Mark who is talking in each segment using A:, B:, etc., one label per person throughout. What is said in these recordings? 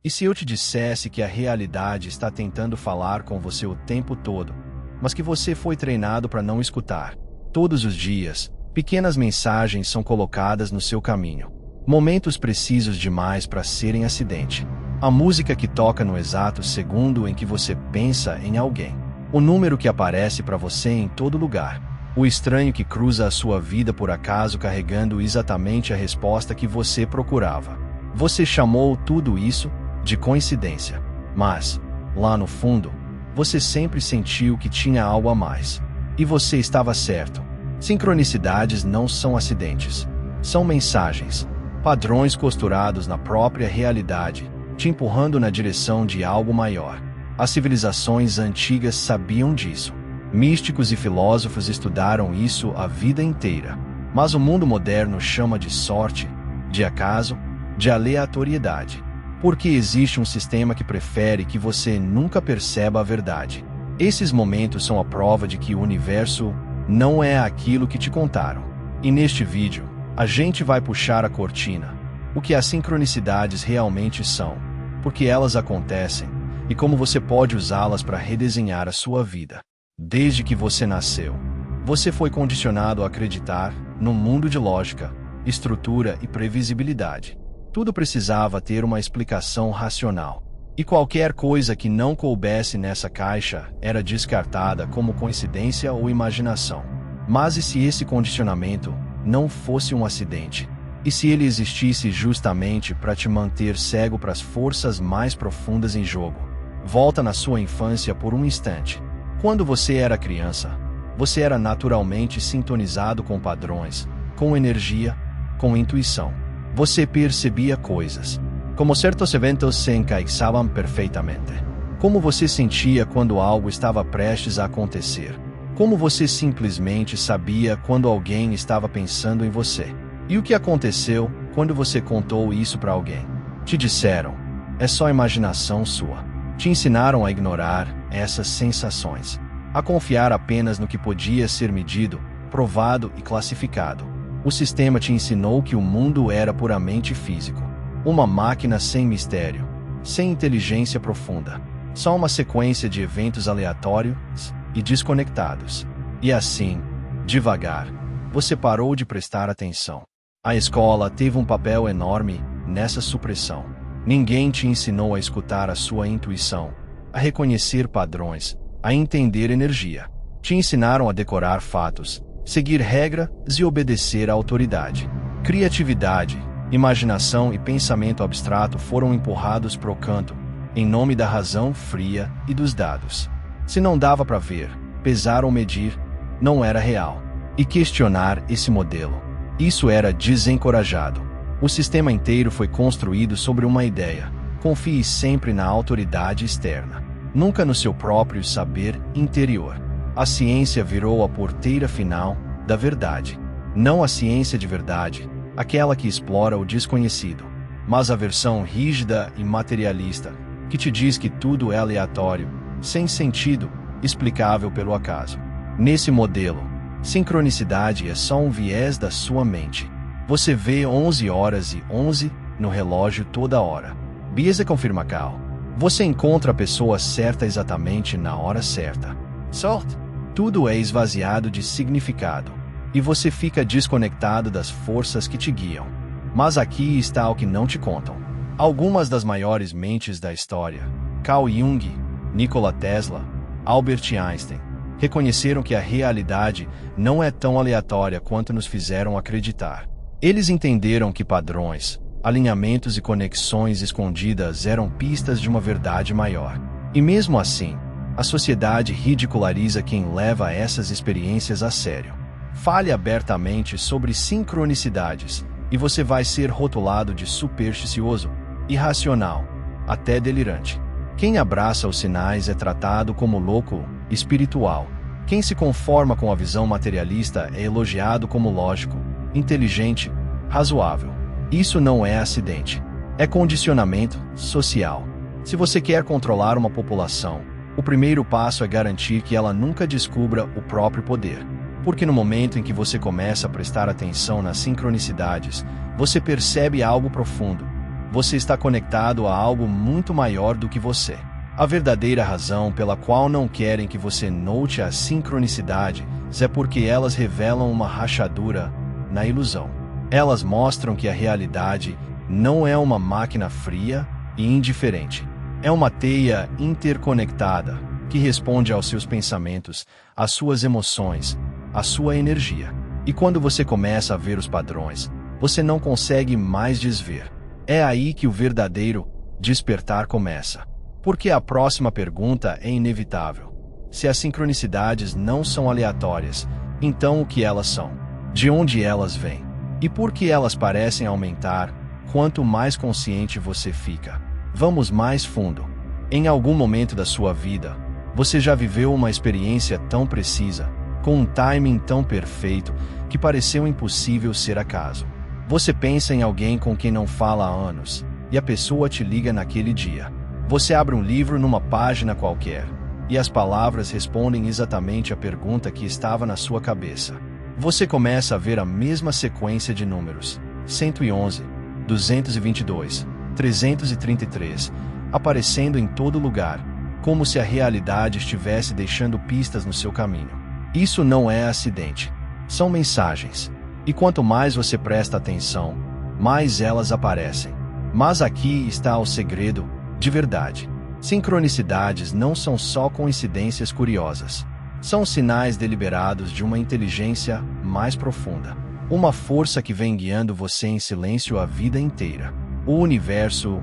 A: E se eu te dissesse que a realidade está tentando falar com você o tempo todo, mas que você foi treinado para não escutar? Todos os dias, pequenas mensagens são colocadas no seu caminho. Momentos precisos demais para serem acidente. A música que toca no exato segundo em que você pensa em alguém. O número que aparece para você em todo lugar. O estranho que cruza a sua vida por acaso carregando exatamente a resposta que você procurava. Você chamou tudo isso de coincidência. Mas, lá no fundo, você sempre sentiu que tinha algo a mais. E você estava certo. Sincronicidades não são acidentes. São mensagens. Padrões costurados na própria realidade, te empurrando na direção de algo maior. As civilizações antigas sabiam disso. Místicos e filósofos estudaram isso a vida inteira. Mas o mundo moderno chama de sorte, de acaso, de aleatoriedade. Porque existe um sistema que prefere que você nunca perceba a verdade. Esses momentos são a prova de que o universo não é aquilo que te contaram. E neste vídeo, a gente vai puxar a cortina. O que as sincronicidades realmente são, porque elas acontecem, e como você pode usá-las para redesenhar a sua vida. Desde que você nasceu, você foi condicionado a acreditar num mundo de lógica, estrutura e previsibilidade. Tudo precisava ter uma explicação racional. E qualquer coisa que não coubesse nessa caixa era descartada como coincidência ou imaginação. Mas e se esse condicionamento não fosse um acidente? E se ele existisse justamente para te manter cego para as forças mais profundas em jogo? Volta na sua infância por um instante. Quando você era criança, você era naturalmente sintonizado com padrões, com energia, com intuição. Você percebia coisas, como certos eventos se encaixavam perfeitamente. Como você sentia quando algo estava prestes a acontecer. Como você simplesmente sabia quando alguém estava pensando em você. E o que aconteceu quando você contou isso para alguém? Te disseram, é só imaginação sua. Te ensinaram a ignorar essas sensações. A confiar apenas no que podia ser medido, provado e classificado. O sistema te ensinou que o mundo era puramente físico. Uma máquina sem mistério, sem inteligência profunda. Só uma sequência de eventos aleatórios e desconectados. E assim, devagar, você parou de prestar atenção. A escola teve um papel enorme nessa supressão. Ninguém te ensinou a escutar a sua intuição, a reconhecer padrões, a entender energia. Te ensinaram a decorar fatos, seguir regras e obedecer à autoridade. Criatividade, imaginação e pensamento abstrato foram empurrados pro canto, em nome da razão fria e dos dados. Se não dava para ver, pesar ou medir, não era real. E questionar esse modelo, isso era desencorajado. O sistema inteiro foi construído sobre uma ideia: confie sempre na autoridade externa, nunca no seu próprio saber interior. A ciência virou a porteira final da verdade. Não a ciência de verdade, aquela que explora o desconhecido, mas a versão rígida e materialista, que te diz que tudo é aleatório, sem sentido, explicável pelo acaso. Nesse modelo, sincronicidade é só um viés da sua mente. Você vê 11h11 no relógio toda hora. Biese confirma cal. Você encontra a pessoa certa exatamente na hora certa. Sorte. Tudo é esvaziado de significado. E você fica desconectado das forças que te guiam. Mas aqui está o que não te contam. Algumas das maiores mentes da história, Carl Jung, Nikola Tesla, Albert Einstein, reconheceram que a realidade não é tão aleatória quanto nos fizeram acreditar. Eles entenderam que padrões, alinhamentos e conexões escondidas eram pistas de uma verdade maior. E mesmo assim, a sociedade ridiculariza quem leva essas experiências a sério. Fale abertamente sobre sincronicidades, e você vai ser rotulado de supersticioso, irracional, até delirante. Quem abraça os sinais é tratado como louco, espiritual. Quem se conforma com a visão materialista é elogiado como lógico, inteligente, razoável. Isso não é acidente. É condicionamento social. Se você quer controlar uma população, o primeiro passo é garantir que ela nunca descubra o próprio poder. Porque no momento em que você começa a prestar atenção nas sincronicidades, você percebe algo profundo. Você está conectado a algo muito maior do que você. A verdadeira razão pela qual não querem que você note as sincronicidades é porque elas revelam uma rachadura na ilusão. Elas mostram que a realidade não é uma máquina fria e indiferente. É uma teia interconectada que responde aos seus pensamentos, às suas emoções, à sua energia. E quando você começa a ver os padrões, você não consegue mais desver. É aí que o verdadeiro despertar começa. Porque a próxima pergunta é inevitável. Se as sincronicidades não são aleatórias, então o que elas são? De onde elas vêm? E por que elas parecem aumentar quanto mais consciente você fica? Vamos mais fundo. Em algum momento da sua vida, você já viveu uma experiência tão precisa, com um timing tão perfeito, que pareceu impossível ser acaso. Você pensa em alguém com quem não fala há anos, e a pessoa te liga naquele dia. Você abre um livro numa página qualquer, e as palavras respondem exatamente a pergunta que estava na sua cabeça. Você começa a ver a mesma sequência de números, 111, 222, 333, aparecendo em todo lugar, como se a realidade estivesse deixando pistas no seu caminho. Isso não é acidente. São mensagens. E quanto mais você presta atenção, mais elas aparecem. Mas aqui está o segredo de verdade. Sincronicidades não são só coincidências curiosas. São sinais deliberados de uma inteligência mais profunda. Uma força que vem guiando você em silêncio a vida inteira. O universo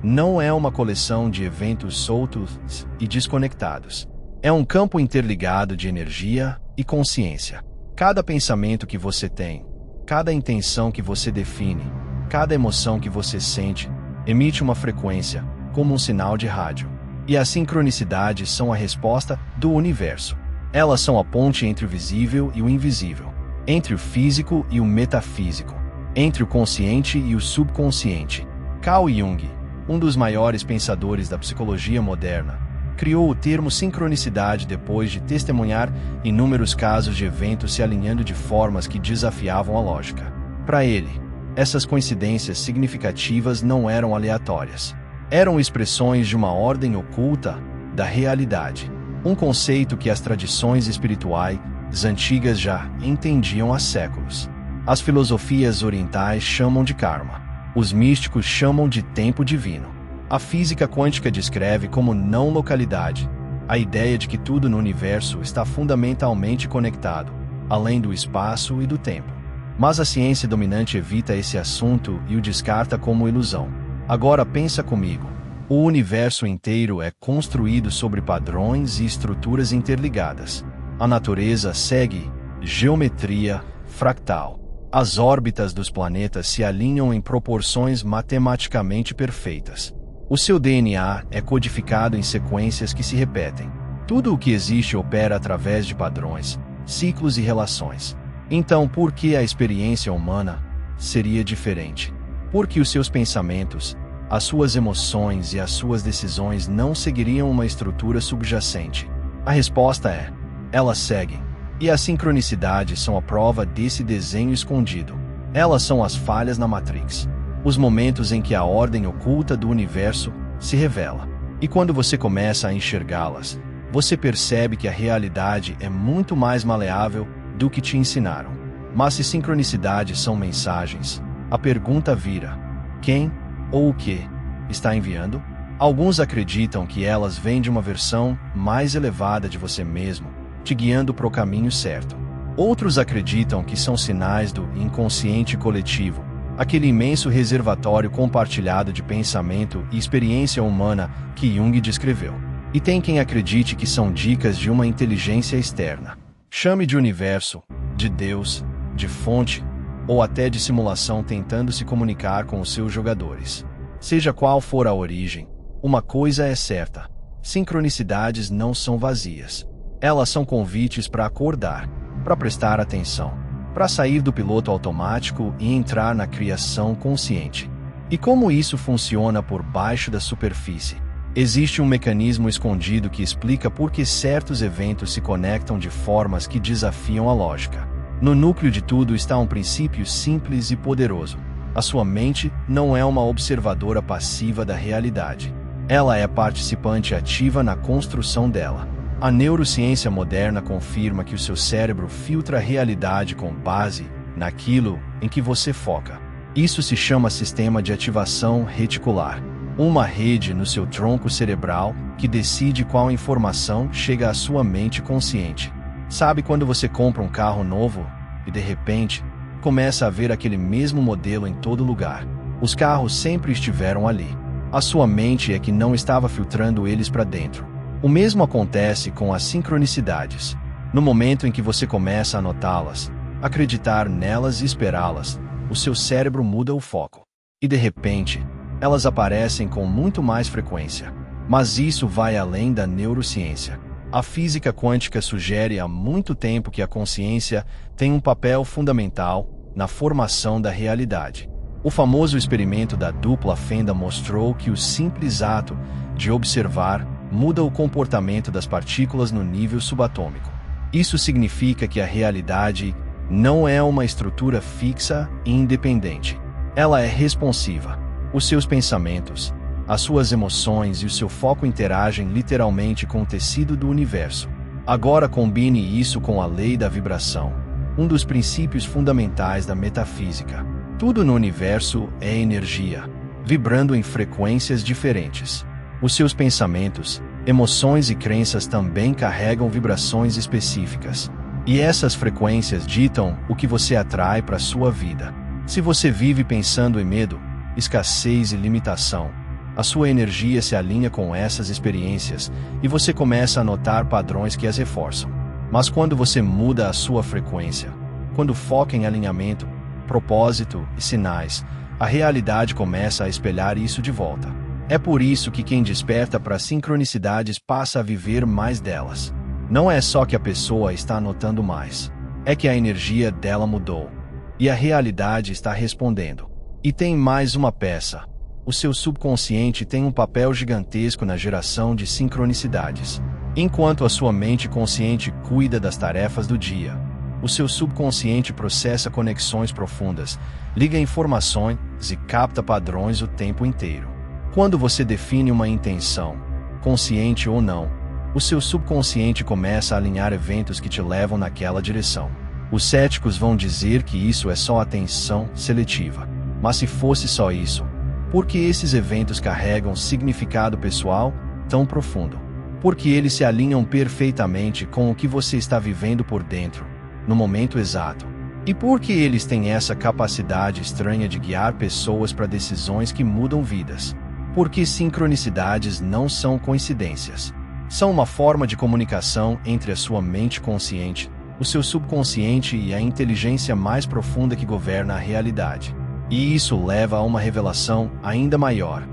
A: não é uma coleção de eventos soltos e desconectados. É um campo interligado de energia e consciência. Cada pensamento que você tem, cada intenção que você define, cada emoção que você sente, emite uma frequência, como um sinal de rádio. E as sincronicidades são a resposta do universo. Elas são a ponte entre o visível e o invisível, entre o físico e o metafísico, entre o consciente e o subconsciente. Carl Jung, um dos maiores pensadores da psicologia moderna, criou o termo sincronicidade depois de testemunhar inúmeros casos de eventos se alinhando de formas que desafiavam a lógica. Para ele, essas coincidências significativas não eram aleatórias. Eram expressões de uma ordem oculta da realidade, um conceito que as tradições espirituais antigas já entendiam há séculos. As filosofias orientais chamam de karma, os místicos chamam de tempo divino. A física quântica descreve como não localidade a ideia de que tudo no universo está fundamentalmente conectado, além do espaço e do tempo. Mas a ciência dominante evita esse assunto e o descarta como ilusão. Agora pensa comigo. O universo inteiro é construído sobre padrões e estruturas interligadas. A natureza segue geometria fractal. As órbitas dos planetas se alinham em proporções matematicamente perfeitas. O seu DNA é codificado em sequências que se repetem. Tudo o que existe opera através de padrões, ciclos e relações. Então, por que a experiência humana seria diferente? Porque os seus pensamentos, as suas emoções e as suas decisões não seguiriam uma estrutura subjacente. A resposta é: elas seguem. E as sincronicidades são a prova desse desenho escondido. Elas são as falhas na Matrix. Os momentos em que a ordem oculta do universo se revela. E quando você começa a enxergá-las, você percebe que a realidade é muito mais maleável do que te ensinaram. Mas se sincronicidades são mensagens, a pergunta vira: quem ou o que está enviando? Alguns acreditam que elas vêm de uma versão mais elevada de você mesmo, te guiando para o caminho certo. Outros acreditam que são sinais do inconsciente coletivo, aquele imenso reservatório compartilhado de pensamento e experiência humana que Jung descreveu. E tem quem acredite que são dicas de uma inteligência externa. Chame de universo, de Deus, de fonte, ou até de simulação tentando se comunicar com os seus jogadores. Seja qual for a origem, uma coisa é certa: sincronicidades não são vazias. Elas são convites para acordar, para prestar atenção, para sair do piloto automático e entrar na criação consciente. E como isso funciona por baixo da superfície? Existe um mecanismo escondido que explica por que certos eventos se conectam de formas que desafiam a lógica. No núcleo de tudo está um princípio simples e poderoso: A sua mente não é uma observadora passiva da realidade. Ela é participante ativa na construção dela. A neurociência moderna confirma que o seu cérebro filtra a realidade com base naquilo em que você foca. Isso se chama sistema de ativação reticular, uma rede no seu tronco cerebral que decide qual informação chega à sua mente consciente. Sabe quando você compra um carro novo e, de repente, começa a ver aquele mesmo modelo em todo lugar? Os carros sempre estiveram ali. A sua mente é que não estava filtrando eles para dentro. O mesmo acontece com as sincronicidades. No momento em que você começa a notá-las, acreditar nelas e esperá-las, o seu cérebro muda o foco. E de repente, elas aparecem com muito mais frequência. Mas isso vai além da neurociência. A física quântica sugere há muito tempo que a consciência tem um papel fundamental na formação da realidade. O famoso experimento da dupla fenda mostrou que o simples ato de observar muda o comportamento das partículas no nível subatômico. Isso significa que a realidade não é uma estrutura fixa e independente. Ela é responsiva. Os seus pensamentos, as suas emoções e o seu foco interagem literalmente com o tecido do universo. Agora combine isso com a lei da vibração, um dos princípios fundamentais da metafísica. Tudo no universo é energia, vibrando em frequências diferentes. Os seus pensamentos, emoções e crenças também carregam vibrações específicas. E essas frequências ditam o que você atrai para a sua vida. Se você vive pensando em medo, escassez e limitação, a sua energia se alinha com essas experiências e você começa a notar padrões que as reforçam. Mas quando você muda a sua frequência, quando foca em alinhamento, propósito e sinais, a realidade começa a espelhar isso de volta. É por isso que quem desperta para sincronicidades passa a viver mais delas. Não é só que a pessoa está notando mais, é que a energia dela mudou. E a realidade está respondendo. E tem mais uma peça. O seu subconsciente tem um papel gigantesco na geração de sincronicidades. Enquanto a sua mente consciente cuida das tarefas do dia, o seu subconsciente processa conexões profundas, liga informações e capta padrões o tempo inteiro. Quando você define uma intenção, consciente ou não, o seu subconsciente começa a alinhar eventos que te levam naquela direção. Os céticos vão dizer que isso é só atenção seletiva. Mas se fosse só isso, por que esses eventos carregam significado pessoal tão profundo? Porque eles se alinham perfeitamente com o que você está vivendo por dentro, no momento exato. E porque eles têm essa capacidade estranha de guiar pessoas para decisões que mudam vidas. Porque sincronicidades não são coincidências. São uma forma de comunicação entre a sua mente consciente, o seu subconsciente e a inteligência mais profunda que governa a realidade. E isso leva a uma revelação ainda maior.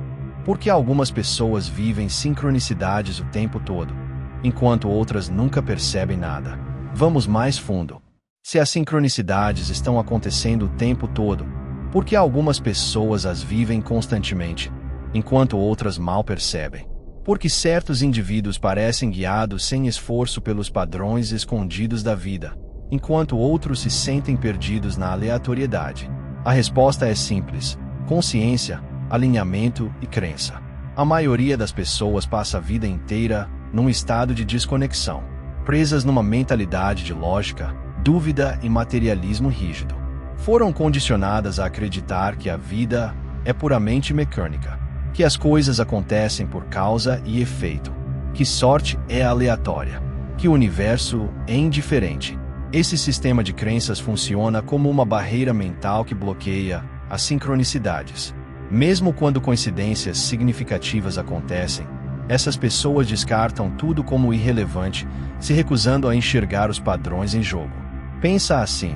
A: Porque algumas pessoas vivem sincronicidades o tempo todo, enquanto outras nunca percebem nada. Vamos mais fundo. Se as sincronicidades estão acontecendo o tempo todo, por que algumas pessoas as vivem constantemente, enquanto outras mal percebem? Porque certos indivíduos parecem guiados sem esforço pelos padrões escondidos da vida, enquanto outros se sentem perdidos na aleatoriedade. A resposta é simples: consciência, alinhamento e crença. A maioria das pessoas passa a vida inteira num estado de desconexão, presas numa mentalidade de lógica, dúvida e materialismo rígido. Foram condicionadas a acreditar que a vida é puramente mecânica, que as coisas acontecem por causa e efeito, que sorte é aleatória, que o universo é indiferente. Esse sistema de crenças funciona como uma barreira mental que bloqueia as sincronicidades. Mesmo quando coincidências significativas acontecem, essas pessoas descartam tudo como irrelevante, se recusando a enxergar os padrões em jogo. Pensa assim: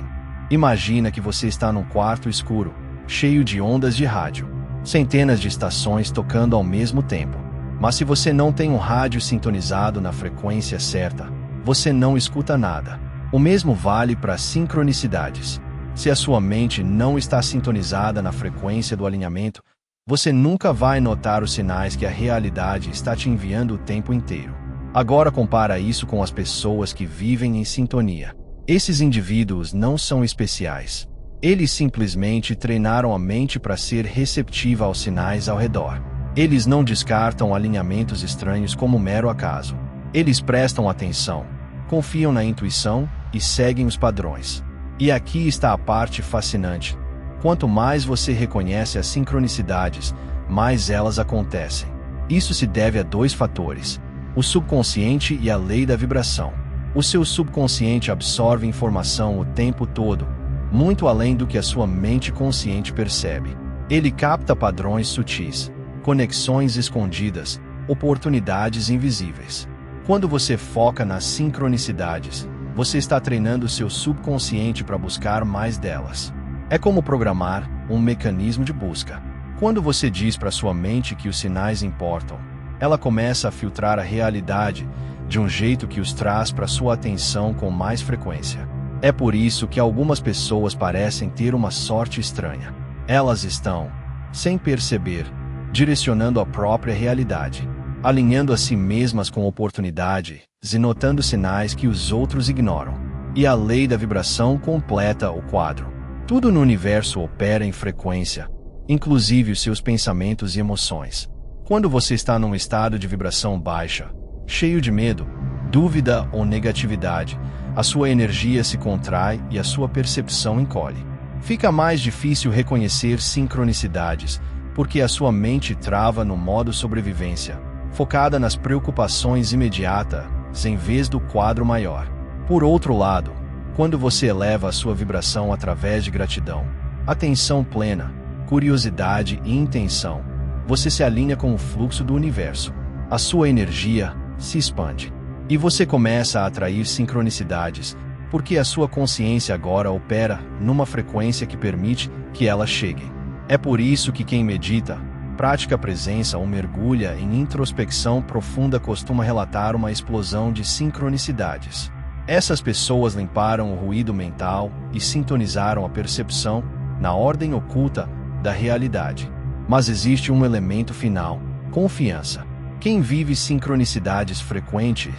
A: imagina que você está num quarto escuro, cheio de ondas de rádio, centenas de estações tocando ao mesmo tempo. Mas se você não tem um rádio sintonizado na frequência certa, você não escuta nada. O mesmo vale para sincronicidades. Se a sua mente não está sintonizada na frequência do alinhamento, você nunca vai notar os sinais que a realidade está te enviando o tempo inteiro. Agora compara isso com as pessoas que vivem em sintonia. Esses indivíduos não são especiais. Eles simplesmente treinaram a mente para ser receptiva aos sinais ao redor. Eles não descartam alinhamentos estranhos como mero acaso. Eles prestam atenção, confiam na intuição e seguem os padrões. E aqui está a parte fascinante. Quanto mais você reconhece as sincronicidades, mais elas acontecem. Isso se deve a dois fatores: o subconsciente e a lei da vibração. O seu subconsciente absorve informação o tempo todo, muito além do que a sua mente consciente percebe. Ele capta padrões sutis, conexões escondidas, oportunidades invisíveis. Quando você foca nas sincronicidades, você está treinando seu subconsciente para buscar mais delas. É como programar um mecanismo de busca. Quando você diz para sua mente que os sinais importam, ela começa a filtrar a realidade de um jeito que os traz para sua atenção com mais frequência. É por isso que algumas pessoas parecem ter uma sorte estranha. Elas estão, sem perceber, direcionando a própria realidade, alinhando a si mesmas com oportunidades e notando sinais que os outros ignoram. E a lei da vibração completa o quadro. Tudo no universo opera em frequência, inclusive os seus pensamentos e emoções. Quando você está num estado de vibração baixa, cheio de medo, dúvida ou negatividade, a sua energia se contrai e a sua percepção encolhe. Fica mais difícil reconhecer sincronicidades, porque a sua mente trava no modo sobrevivência, focada nas preocupações imediatas em vez do quadro maior. Por outro lado, quando você eleva a sua vibração através de gratidão, atenção plena, curiosidade e intenção, você se alinha com o fluxo do universo. A sua energia se expande. E você começa a atrair sincronicidades, porque a sua consciência agora opera numa frequência que permite que elas cheguem. É por isso que quem medita, pratica a presença ou mergulha em introspecção profunda costuma relatar uma explosão de sincronicidades. Essas pessoas limparam o ruído mental e sintonizaram a percepção na ordem oculta da realidade. Mas existe um elemento final: confiança. Quem vive sincronicidades frequentes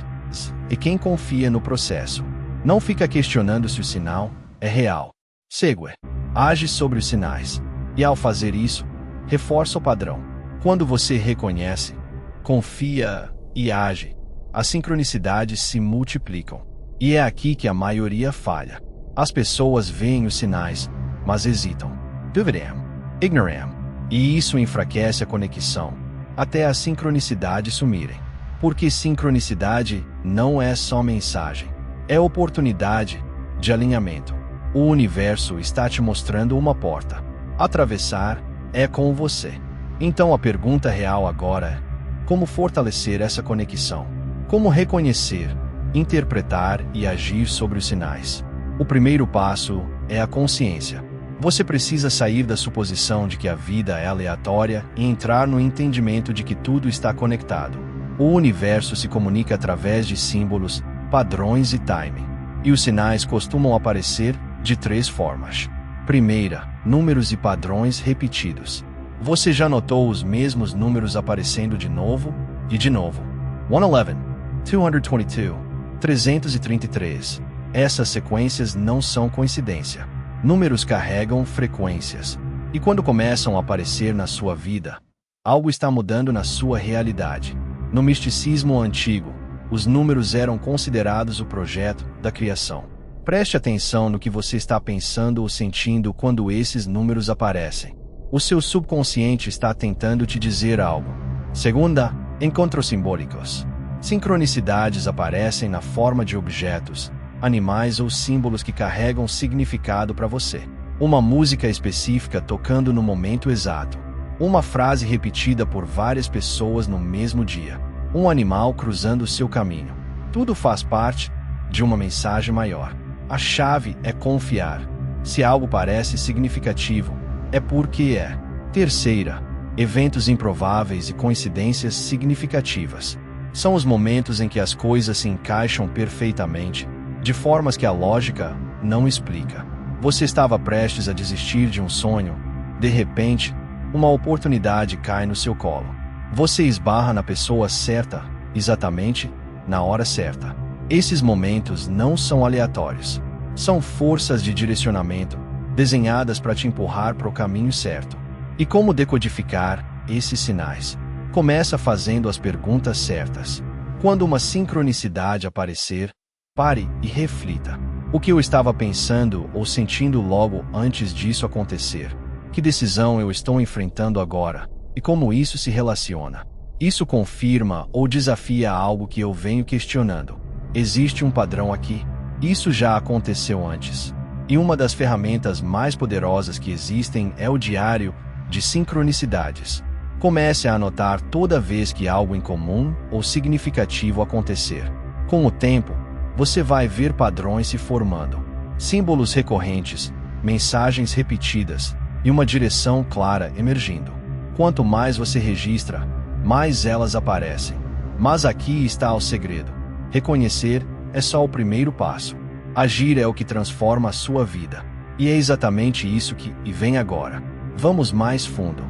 A: e quem confia no processo não fica questionando se o sinal é real. Segue, age sobre os sinais. E ao fazer isso, reforça o padrão. Quando você reconhece, confia e age, as sincronicidades se multiplicam. E é aqui que a maioria falha. As pessoas veem os sinais, mas hesitam, duvidam, ignoram. E isso enfraquece a conexão, até as sincronicidades sumirem. Porque sincronicidade não é só mensagem, é oportunidade de alinhamento. O universo está te mostrando uma porta. Atravessar é com você. Então a pergunta real agora é: como fortalecer essa conexão? Como reconhecer, interpretar e agir sobre os sinais? O primeiro passo é a consciência. Você precisa sair da suposição de que a vida é aleatória e entrar no entendimento de que tudo está conectado. O universo se comunica através de símbolos, padrões e timing. E os sinais costumam aparecer de 3 formas. Primeira, números e padrões repetidos. Você já notou os mesmos números aparecendo de novo e de novo? 111, 222, 333. Essas sequências não são coincidência. Números carregam frequências. E quando começam a aparecer na sua vida, algo está mudando na sua realidade. No misticismo antigo, os números eram considerados o projeto da criação. Preste atenção no que você está pensando ou sentindo quando esses números aparecem. O seu subconsciente está tentando te dizer algo. Segunda, encontros simbólicos. Sincronicidades aparecem na forma de objetos, animais ou símbolos que carregam significado para você. Uma música específica tocando no momento exato. Uma frase repetida por várias pessoas no mesmo dia. Um animal cruzando o seu caminho. Tudo faz parte de uma mensagem maior. A chave é confiar. Se algo parece significativo, é porque é. Terceira, eventos improváveis e coincidências significativas. São os momentos em que as coisas se encaixam perfeitamente, de formas que a lógica não explica. Você estava prestes a desistir de um sonho. De repente, uma oportunidade cai no seu colo. Você esbarra na pessoa certa, exatamente na hora certa. Esses momentos não são aleatórios. São forças de direcionamento, desenhadas para te empurrar para o caminho certo. E como decodificar esses sinais? Começa fazendo as perguntas certas. Quando uma sincronicidade aparecer, pare e reflita. O que eu estava pensando ou sentindo logo antes disso acontecer? Que decisão eu estou enfrentando agora? E como isso se relaciona? Isso confirma ou desafia algo que eu venho questionando. Existe um padrão aqui? Isso já aconteceu antes. E uma das ferramentas mais poderosas que existem é o diário de sincronicidades. Comece a anotar toda vez que algo incomum ou significativo acontecer. Com o tempo, você vai ver padrões se formando, símbolos recorrentes, mensagens repetidas e uma direção clara emergindo. Quanto mais você registra, mais elas aparecem. Mas aqui está o segredo. Reconhecer é só o primeiro passo. Agir é o que transforma a sua vida. E é exatamente isso que vem agora. Vamos mais fundo.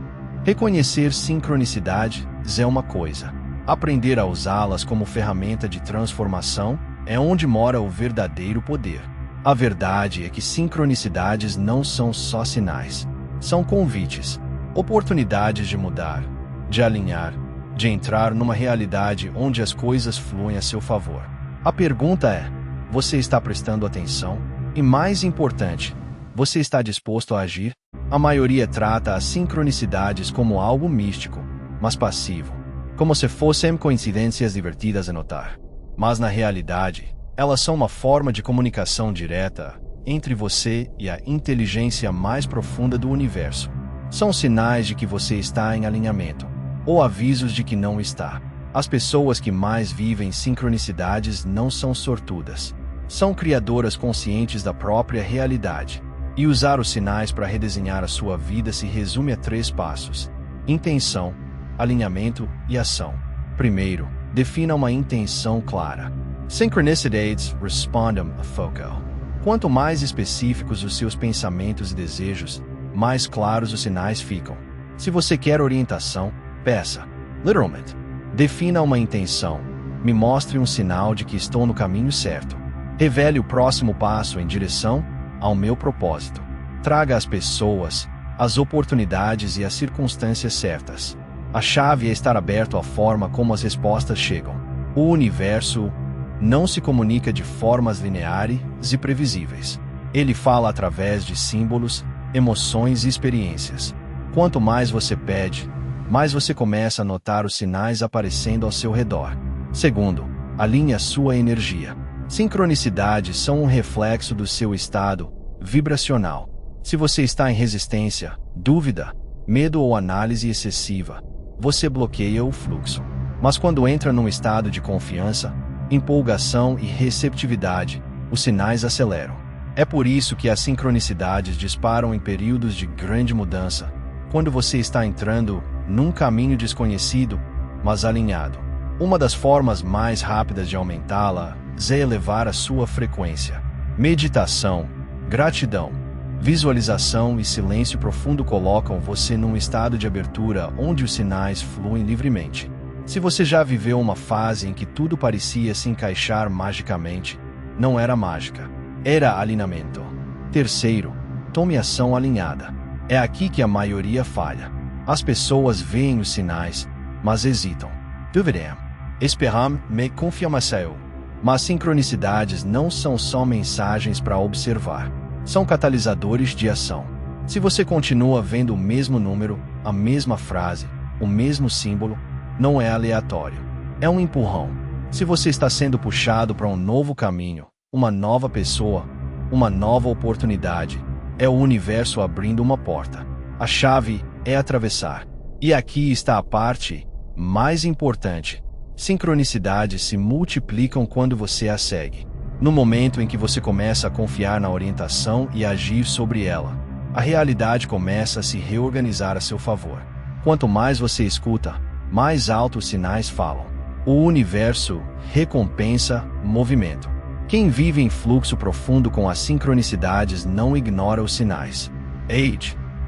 A: Reconhecer sincronicidades é uma coisa. Aprender a usá-las como ferramenta de transformação é onde mora o verdadeiro poder. A verdade é que sincronicidades não são só sinais. São convites, oportunidades de mudar, de alinhar, de entrar numa realidade onde as coisas fluem a seu favor. A pergunta é: você está prestando atenção? E mais importante, você está disposto a agir? A maioria trata as sincronicidades como algo místico, mas passivo, como se fossem coincidências divertidas a notar. Mas na realidade, elas são uma forma de comunicação direta entre você e a inteligência mais profunda do universo. São sinais de que você está em alinhamento, ou avisos de que não está. As pessoas que mais vivem sincronicidades não são sortudas. São criadoras conscientes da própria realidade. E usar os sinais para redesenhar a sua vida se resume a 3 passos: intenção, alinhamento e ação. Primeiro, defina uma intenção clara. Synchronicities respondem a foco. Quanto mais específicos os seus pensamentos e desejos, mais claros os sinais ficam. Se você quer orientação, peça. Literalmente. Defina uma intenção. Me mostre um sinal de que estou no caminho certo. Revele o próximo passo em direção ao meu propósito. Traga as pessoas, as oportunidades e as circunstâncias certas. A chave é estar aberto à forma como as respostas chegam. O universo não se comunica de formas lineares e previsíveis. Ele fala através de símbolos, emoções e experiências. Quanto mais você pede, mais você começa a notar os sinais aparecendo ao seu redor. Segundo, alinhe a sua energia. Sincronicidades são um reflexo do seu estado vibracional. Se você está em resistência, dúvida, medo ou análise excessiva, você bloqueia o fluxo. Mas quando entra num estado de confiança, empolgação e receptividade, os sinais aceleram. É por isso que as sincronicidades disparam em períodos de grande mudança, quando você está entrando num caminho desconhecido, mas alinhado. Uma das formas mais rápidas de aumentá-la é elevar a sua frequência. Meditação, gratidão, visualização e silêncio profundo colocam você num estado de abertura onde os sinais fluem livremente. Se você já viveu uma fase em que tudo parecia se encaixar magicamente, não era mágica, era alinhamento. Terceiro, tome ação alinhada. É aqui que a maioria falha. As pessoas veem os sinais, mas hesitam. Duvidam. Esperam me confirmação. Mas sincronicidades não são só mensagens para observar. São catalisadores de ação. Se você continua vendo o mesmo número, a mesma frase, o mesmo símbolo, não é aleatório. É um empurrão. Se você está sendo puxado para um novo caminho, uma nova pessoa, uma nova oportunidade, é o universo abrindo uma porta. A chave é atravessar. E aqui está a parte mais importante. Sincronicidades se multiplicam quando você as segue. No momento em que você começa a confiar na orientação e agir sobre ela, a realidade começa a se reorganizar a seu favor. Quanto mais você escuta, mais alto os sinais falam. O universo recompensa o movimento. Quem vive em fluxo profundo com as sincronicidades não ignora os sinais.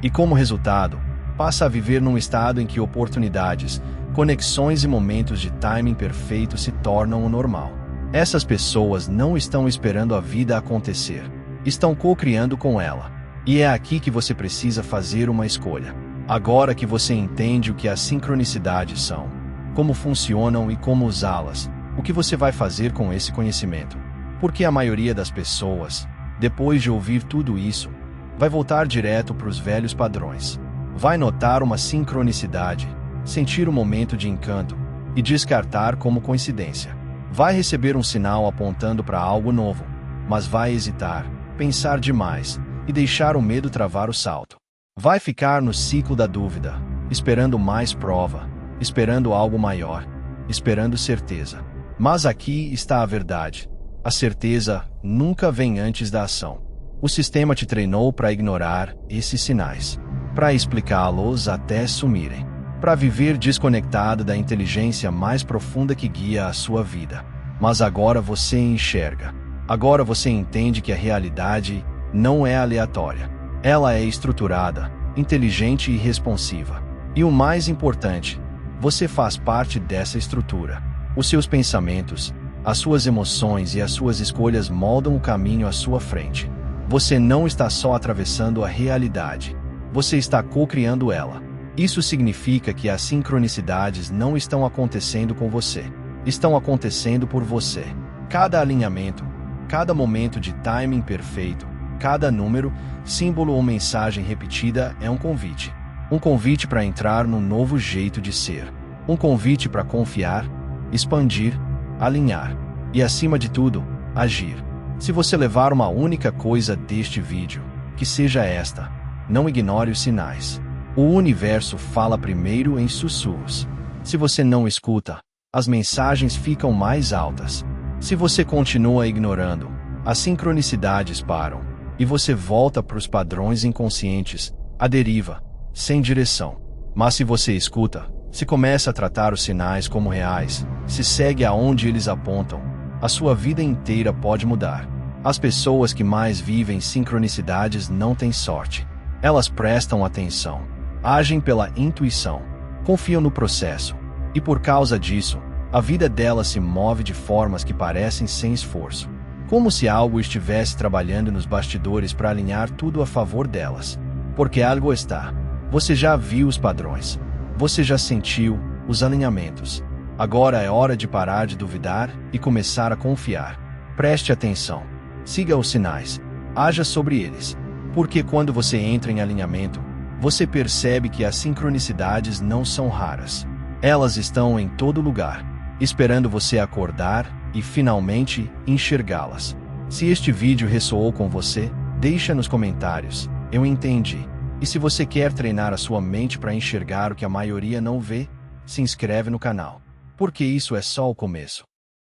A: E como resultado, passa a viver num estado em que oportunidades, conexões e momentos de timing perfeito se tornam o normal. Essas pessoas não estão esperando a vida acontecer. Estão co-criando com ela. E é aqui que você precisa fazer uma escolha. Agora que você entende o que as sincronicidades são, como funcionam e como usá-las, o que você vai fazer com esse conhecimento? Porque a maioria das pessoas, depois de ouvir tudo isso, vai voltar direto para os velhos padrões. Vai notar uma sincronicidade, sentir um momento de encanto e descartar como coincidência. Vai receber um sinal apontando para algo novo, mas vai hesitar, pensar demais e deixar o medo travar o salto. Vai ficar no ciclo da dúvida, esperando mais prova, esperando algo maior, esperando certeza. Mas aqui está a verdade. A certeza nunca vem antes da ação. O sistema te treinou para ignorar esses sinais, para explicá-los até sumirem, para viver desconectado da inteligência mais profunda que guia a sua vida. Mas agora você enxerga. Agora você entende que a realidade não é aleatória. Ela é estruturada, inteligente e responsiva. E o mais importante, você faz parte dessa estrutura. Os seus pensamentos, as suas emoções e as suas escolhas moldam o caminho à sua frente. Você não está só atravessando a realidade, você está co-criando ela. Isso significa que as sincronicidades não estão acontecendo com você, estão acontecendo por você. Cada alinhamento, cada momento de timing perfeito, cada número, símbolo ou mensagem repetida é um convite. Um convite para entrar num novo jeito de ser. Um convite para confiar, expandir, alinhar e, acima de tudo, agir. Se você levar uma única coisa deste vídeo, que seja esta: não ignore os sinais. O universo fala primeiro em sussurros. Se você não escuta, as mensagens ficam mais altas. Se você continua ignorando, as sincronicidades param e você volta para os padrões inconscientes, à deriva, sem direção. Mas se você escuta, se começa a tratar os sinais como reais, se segue aonde eles apontam, a sua vida inteira pode mudar. As pessoas que mais vivem sincronicidades não têm sorte. Elas prestam atenção, agem pela intuição, confiam no processo. E por causa disso, a vida delas se move de formas que parecem sem esforço. Como se algo estivesse trabalhando nos bastidores para alinhar tudo a favor delas. Porque algo está. Você já viu os padrões. Você já sentiu os alinhamentos. Agora é hora de parar de duvidar e começar a confiar. Preste atenção. Siga os sinais. Haja sobre eles. Porque quando você entra em alinhamento, você percebe que as sincronicidades não são raras. Elas estão em todo lugar, esperando você acordar e finalmente enxergá-las. Se este vídeo ressoou com você, deixa nos comentários. Eu entendi. E se você quer treinar a sua mente para enxergar o que a maioria não vê, se inscreve no canal. Porque isso é só o começo.